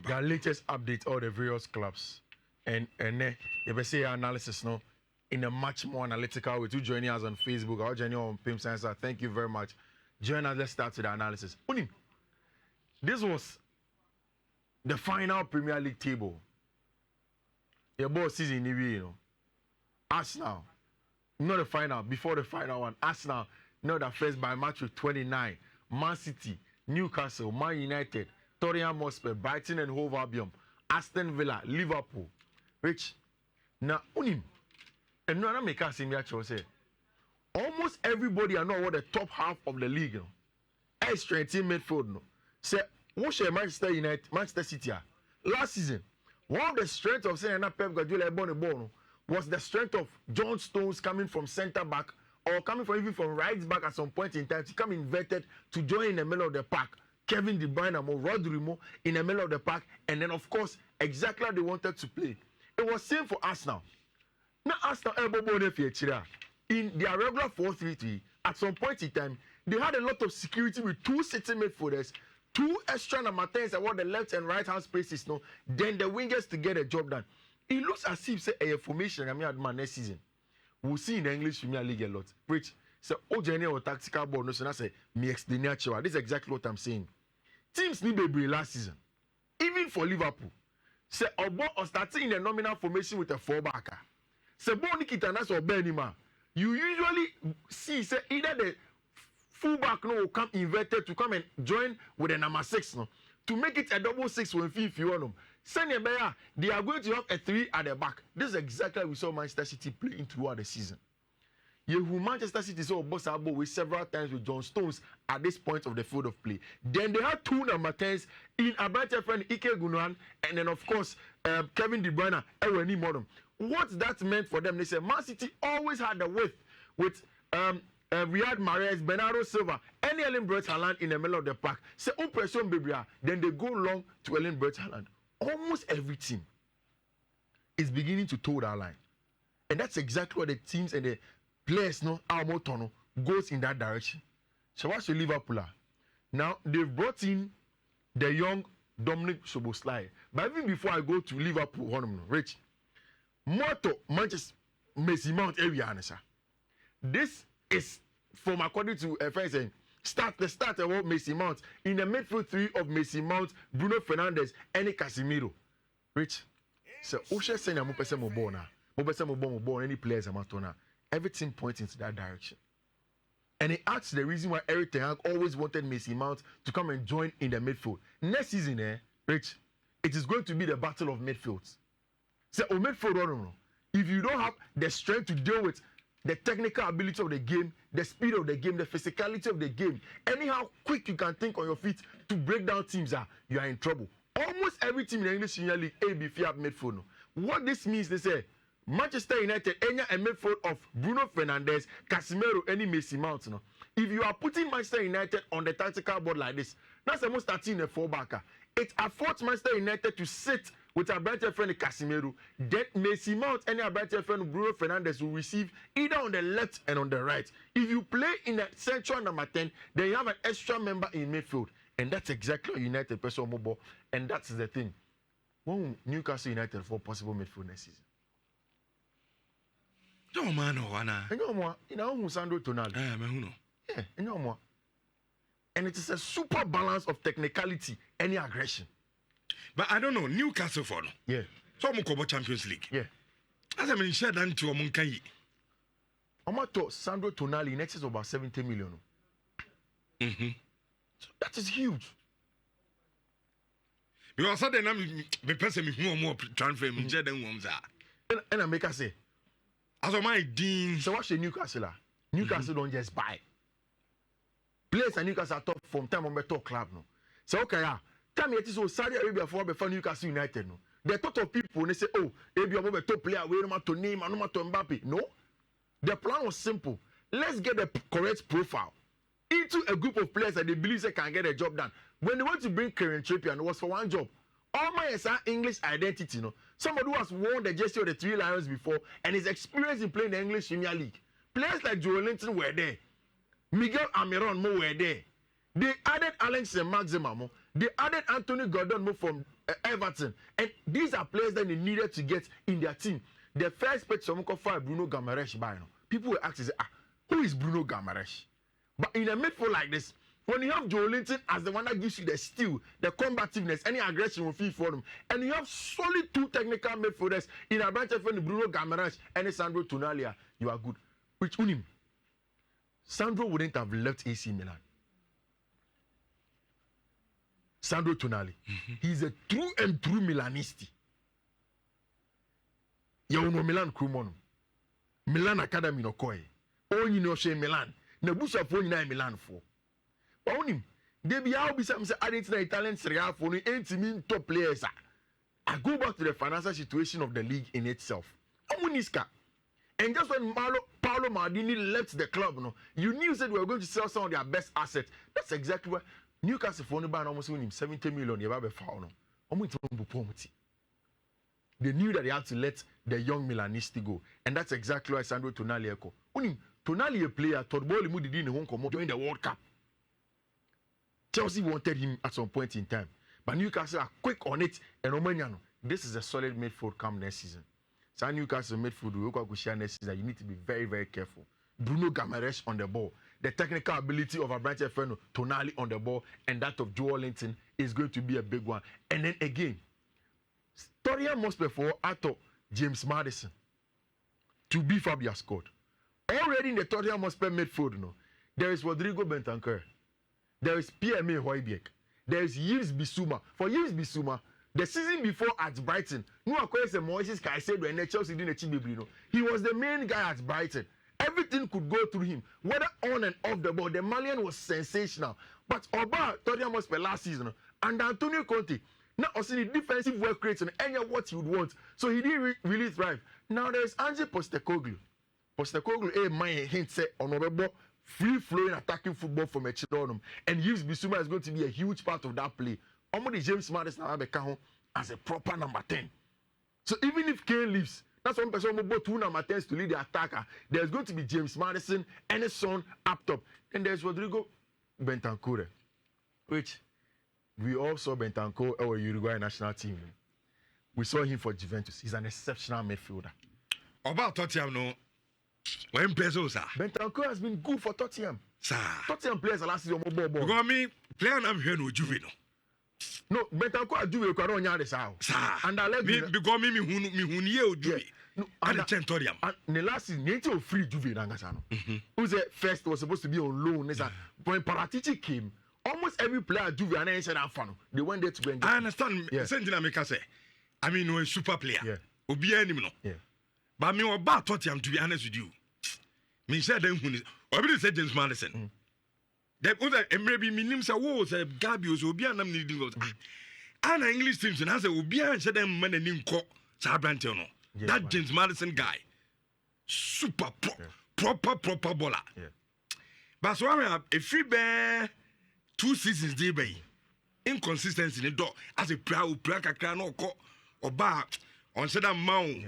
The latest update all the various clubs and if I say analysis no in a much more analytical way. To joining us on Facebook or joining on Pim Science. Thank you very much. Join us. Let's start with the analysis. This was the final Premier League table. The ball season, you know. Arsenal, not the final. Before the final one, Arsenal, not the first by match with 29. Man City, Newcastle, Man United, Tottenham Hotspur, Brighton and Hove Albion, Aston Villa, Liverpool. Which now unim and no make us in actually say almost everybody I know what the top half of the league, you know, extra team midfield, no. Say what share Manchester United, Manchester City last season. One of the strengths of saying Pep Guardiola born was the strength of John Stones coming from centre back or coming from even from right back at some point in time to come inverted to join in the middle of the park. Kevin De Bruyne or Rodrigo in the middle of the park, and then of course exactly how they wanted to play. It was same for Arsenal. Now Arsenal in their regular 4-3-3, at some point in time, they had a lot of security with two sitting midfielders, two extra number 10s at what the left and right hand spaces, no. Then the wingers to get a job done. It looks as if say a formation I mean next season. We'll see in the English Premier League a lot. Which so Ojene or tactical ball no so I say me explain this is exactly what I'm saying. Teams need baby last season. Even for Liverpool. Say Obo or starting in a nominal formation with a 4-backer. Say Boni Kitanas or Benima. You usually see say either the fullback no will come inverted to come and join with a number 6 no to make it a double 6 when Fiifi want them. Senebaya, they are going to have a 3 at the back. This is exactly how we saw Manchester City playing throughout the season. Manchester City saw boss abo with several times with John Stones at this point of the field of play. Then they had two number 10s in Abrante friend Ike Gundogan and then of course Kevin De Bruyne and Modem. What that meant for them, they said Man City always had the width with Riyad Mahrez, Bernardo Silva, and Erling Braut Haaland in the middle of the park. Say Operation Bibria, then they go long to Erling Braut Haaland. Almost every team is beginning to toe that line. And that's exactly what the teams and the players know our motor goes in that direction. So what's your Liverpool? Now they've brought in the young Dominic Szoboszlai. But even before I go to Liverpool, Rich, Moto Manchester Mason Mount area. This is from according to a friend saying the start of Mason Mount in the midfield 3 of Mason Mount, Bruno Fernandes, and Casemiro. Rich, so Osha saying I'm person mo born any players I'm at everything pointing to that direction. And he asked the reason why Eric Ten Hag always wanted Mason Mount to come and join in the midfield. Next season, Rich, it is going to be the battle of midfields. So, midfield, if you don't have the strength to deal with the technical ability of the game, the speed of the game, the physicality of the game, anyhow quick you can think on your feet to break down teams, you are in trouble. Almost every team in the English Premier League, ABF have midfield. What this means, they say, Manchester United, a midfield of Bruno Fernandes, Casemiro, any Mason Mount. If you are putting Manchester United on the tactical board like this, that's almost starting a 4-backer. It affords Manchester United to sit with a brighter friend Casemiro. Then Mason Mount and a brighter friend Bruno Fernandes will receive either on the left and on the right. If you play in the central number 10, then you have an extra member in midfield. And that's exactly what United person mobile. And that's the thing. When Newcastle United for possible midfield next season. No man, no one. Sandro Tonali. Yeah, no more. And it is a super balance of technicality, any aggression. But I don't know, Newcastle for no. Yeah. So I'm going Champions League. Yeah. As I mean, share that to Munkai. Amato Sandro Tonali in excess of about 70 million. So that is huge. Because suddenly I'm person who more transfer me than ones are. And I make us say, as of my dean. So what's the Newcastle? Newcastle don't just buy. Players and Newcastle are top from time on the top club. No. So okay, time it is so Saudi Arabia before Newcastle United. No. There are a lot of people when they say, oh, maybe I'm a top player, we don't matter to name, I don't matter to Mbappe. No. The plan was simple. Let's get the correct profile into a group of players that they believe they can get a job done. When they want to bring Kieran Trippier, it was for one job. All my English identity, somebody who has worn the jersey of the Three Lions before and is experienced in playing the English Premier League. Players like Joe Linton were there. Miguel Almiron were there. They added Alex and Maximum. They added Anthony Gordon from Everton, and these are players that they needed to get in their team. The first pitch, someone called Bruno Guimaraes by now. People were asking, who is Bruno Guimaraes? But in a midfield like this, when you have Joe Linton as the one that gives you the steal, the combativeness, any aggression will feel for them, and you have solid two technical midfielders in a branch of Bruno Guimaraes and Sandro Tonali, you are good. Which unim? Sandro wouldn't have left AC Milan. Sandro Tonali. He's a true and true Milanisti. You know Milan Krumon. Milan Academy no koi. Only no shame Milan. Na busa for ni na Milan for. But onim. They be how be some say Argentina Italian Serie A for ni 8 top players. I go back to the financial situation of the league in itself. Amuniska. And just when Paolo Maldini left the club, you knew that we were going to sell some of their best assets. That's exactly what Newcastle for only almost winning 70 million. They knew that they had to let the young Milanisti go. And that's exactly why Sandro Tonali echo. Tonali a player, Torboli Mudi in Hong Kong during the World Cup. Chelsea wanted him at some point in time. But Newcastle are quick on it. And Omaniano, this is a solid midfield come next season. So Newcastle midfield, you need to be very, very careful. Bruno Guimaraes on the ball. The technical ability of Abrante Feno, Tonali on the ball, and that of Joe Linton is going to be a big one. And then again, Tottenham must before Ato James Maddison to be Fabia scored. Already in the Tottenham Hotspur midfield, there is Rodrigo Bentancur, there is PMA Højbjerg, there is Yves Bissouma. For Yves Bissouma, the season before at Brighton, he was the main guy at Brighton. Everything could go through him, whether on and off the ball. The Malian was sensational. But Oba Tottenham Hotspur last season, and Antonio Conte, now also the defensive work rates and any what he would want. So he didn't really thrive. Now there is Ange Postecoglou. Postecoglou, my hint say honorable, free-flowing attacking football from Echidonum. And Yves Bissouma is going to be a huge part of that play. Omodi James Maddison as a proper number 10. So even if Kane leaves, that's one person who bought 2 number 10s to lead the attacker. There's going to be James Maddison and his son up top. And there's Rodrigo Bentancur, which we all saw Bentancur our Uruguay national team. We saw him for Juventus. He's an exceptional midfielder. About Tottenham, no. When Peso, sir. Bentancur has been good for Tottenham. Sir. Tottenham players last season. Because me, player I'm here no Juventus. No, Bentancur Juve ko don nya de sa. And I let me because me hunye o Juve. No, and Tottenham. And the last season, they free Juve na ngasa no. Who's the first was supposed to be on loan. When Paratici came, almost every player Juve and I said that fan. They went there to go and get. I understand. Something I make say. I mean, no a super player. Yeah. Obi any no. Yeah. But me about Tottenham, to be honest with you. Me said them who Obi said James Maddison. The other maybe me name say wo say Gabi so obi anam ni din go. And English teams and I say obi an say them man ni nko sa Abrante no. That James Maddison guy. Super proper baller. Yeah. But so I have a free bear 2 seasons dey by. Inconsistency in the door as a prayer kakra no ko oba on say that man.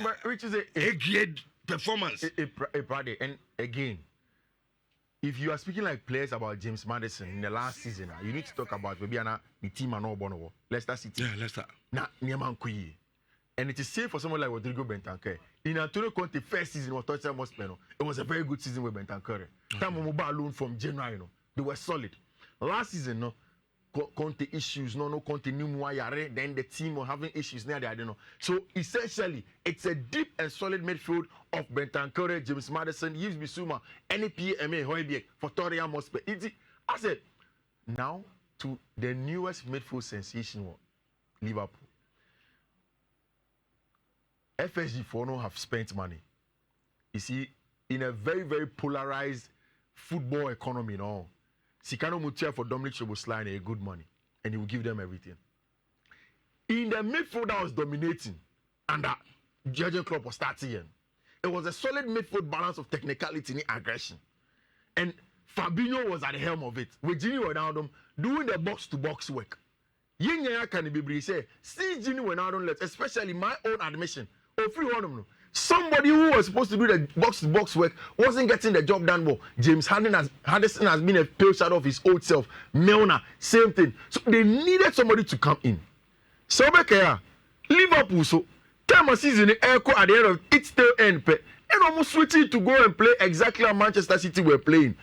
But which is a great performance. A Friday. And again, if you are speaking like players about James Maddison in the last season, you need to talk about maybe the team and all Bono, Leicester City. Yeah, Leicester. Now, Nieman Kuyi. And it is safe for someone like Rodrigo Bentancur. In Antonio Conte first season was Tottenham Hotspur, it was a very good season with Bentancur. Time on mobile loan from January, they were solid. Last season, Conte issues, no Conte Nimuayare, then the team were having issues near the I don't know. So essentially, it's a deep and solid midfield of Bentancur, James Maddison, Yves Bissouma, NPMA Højbjerg for Tottenham Hotspur. I said, now to the newest midfield sensation, Liverpool. FSG for now have spent money. You see, in a very, very polarized football economy now. Sikano Mutia for Dominic Szoboszlai a good money, and he will give them everything. In the midfield that was dominating, and that Jurgen Klopp was starting in, it was a solid midfield balance of technicality and aggression. And Fabinho was at the helm of it, with Gini Wijnaldum doing the box-to-box work. Yenya can be say, since Gini Wijnaldum left, especially my own admission, free one Somebody who was supposed to do the box-to-box work wasn't getting the job done well. James Harrison has been a pale shadow of his old self. Milner, same thing. So they needed somebody to come in. So Liverpool, so time of season, echo at the end of it still end. And almost switching to go and play exactly how Manchester City were playing.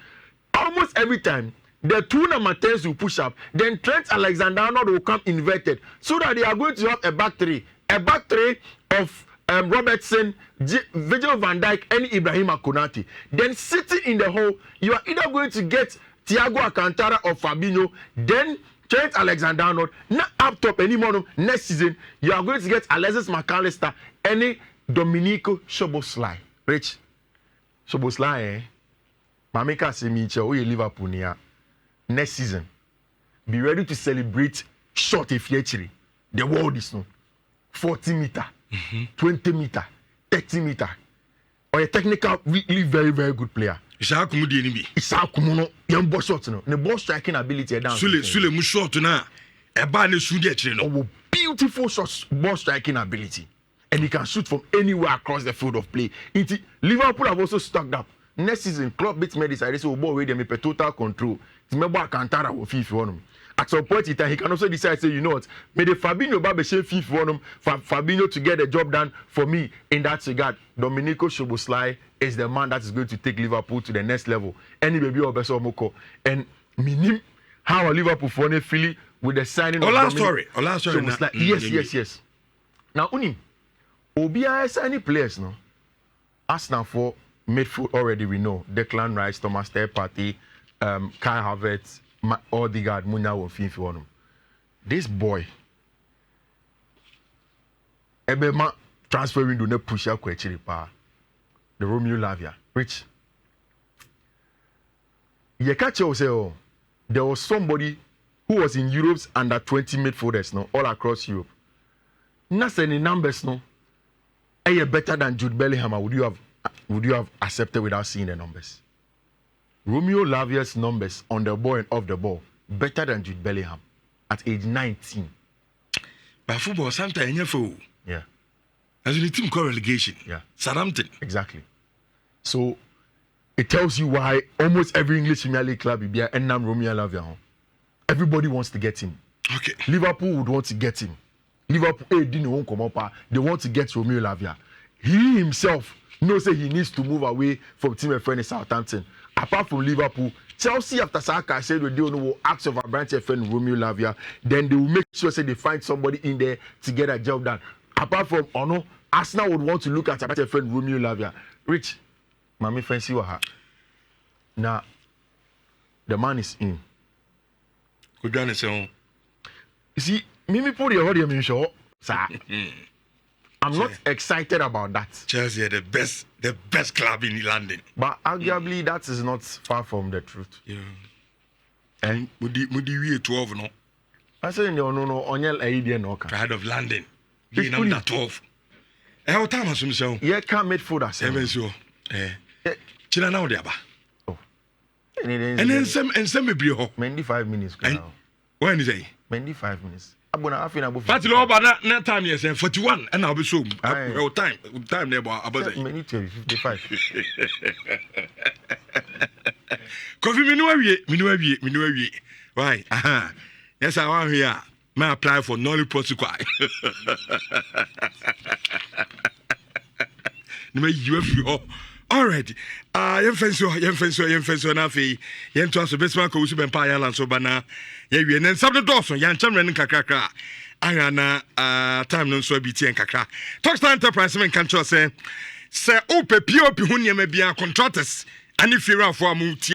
Almost every time, the two number 10s will push up. Then Trent Alexander-Arnold will come inverted. So that they are going to have a back three. A back three of Robertson, Virgil van Dijk, and Ibrahima Konate. Then sitting in the hole, you are either going to get Thiago Alcantara or Fabinho, then Trent Alexander-Arnold. Not up top anymore next season. You are going to get Alexis McAllister, any Domenico Szoboszlai. Rich, Szoboszlai, Mameka Semicha, or Liverpool near next season. Be ready to celebrate short if you actually. The world is no 40 meter. 20 meter, 30 meter, or a technical, really very, very good player. Isa Kumudi ni bi. Isa Kumuno, young boss shot no. The ball striking ability down. Sule mu shot na. Eba ne shoot actually no. Beautiful shot, ball striking ability, and he can shoot from anywhere across the field of play. Liverpool have also stocked up. Next season, club beats me decided to ball with them with total control. Remember Alcantara or Fiifi on. At some point in time, he can also decide, say, you know what, may the Fabinho Babeshe Fiifi on him for Fabinho to get the job done for me in that regard. Domenico Szoboszlai is the man that is going to take Liverpool to the next level. Any baby or Beso Moko. And minim how Liverpool for Philly with the signing of last story. Yes. Now, Unim, Obia signing players, no? Arsenal for midfield already we know. Declan Rice, Thomas Partey, Kai Havertz, Odegaard, Munya will Fiifi on him. This boy, Ebema transfer window ne push up kwechiri pa. The Romeo Lavia, Rich. You catch yourself. There was somebody who was in Europe's under 20 midfielders, no, all across Europe. Not any numbers, no. Are you better than Jude Bellingham? Would you have accepted without seeing the numbers? Romeo Lavia's numbers on the ball and off the ball better than Jude Bellingham at age 19. But football sometimes you fool. Yeah. As in the team called relegation. Yeah. Southampton. Exactly. So it tells you why almost every English Premier League club will be an Romeo Lavia. Everybody wants to get him. Okay. Liverpool would want to get him. Liverpool didn't come up. They want to get Romeo Lavia. He himself knows that he needs to move away from team and friend in Southampton. Apart from Liverpool, Chelsea after Saka said they don't know acts of a branch friend Romeo Lavia, then they will make sure say they find somebody in there to get a job done. Apart from Ono, Arsenal would want to look at a friend Romeo Lavia. Rich, Mami fancy waha. Now, the man is in. Good done, sir. You see, Mimi put your audio in show, sir. I'm not excited about that. Chelsea are the best club in London. But arguably, that is not far from the truth. Yeah. And Mudi 12, no? I say no, Onyel Aiden no. Pride of London. Being number 12. How time has himself? Yeah, can't make food as well. So, China now, dear. Oh. And then some maybe 5 minutes. When is it? 5 minutes. But you know about that time, yes, 41, and I'll be so. Time there about 55. Coffee, me why? Aha. Yes, I want here. May apply for Nolly Protocol. All right. Yem fenso na fe yen to aso besman ko usu bempa ya lanso bana ye wie nen sabde doso yan chamre nen kakrakra aya na time no so bi tie kakra Talkstar Enterprise men kan cho se o pepio pi hu niam bia contractors ani fira fo amu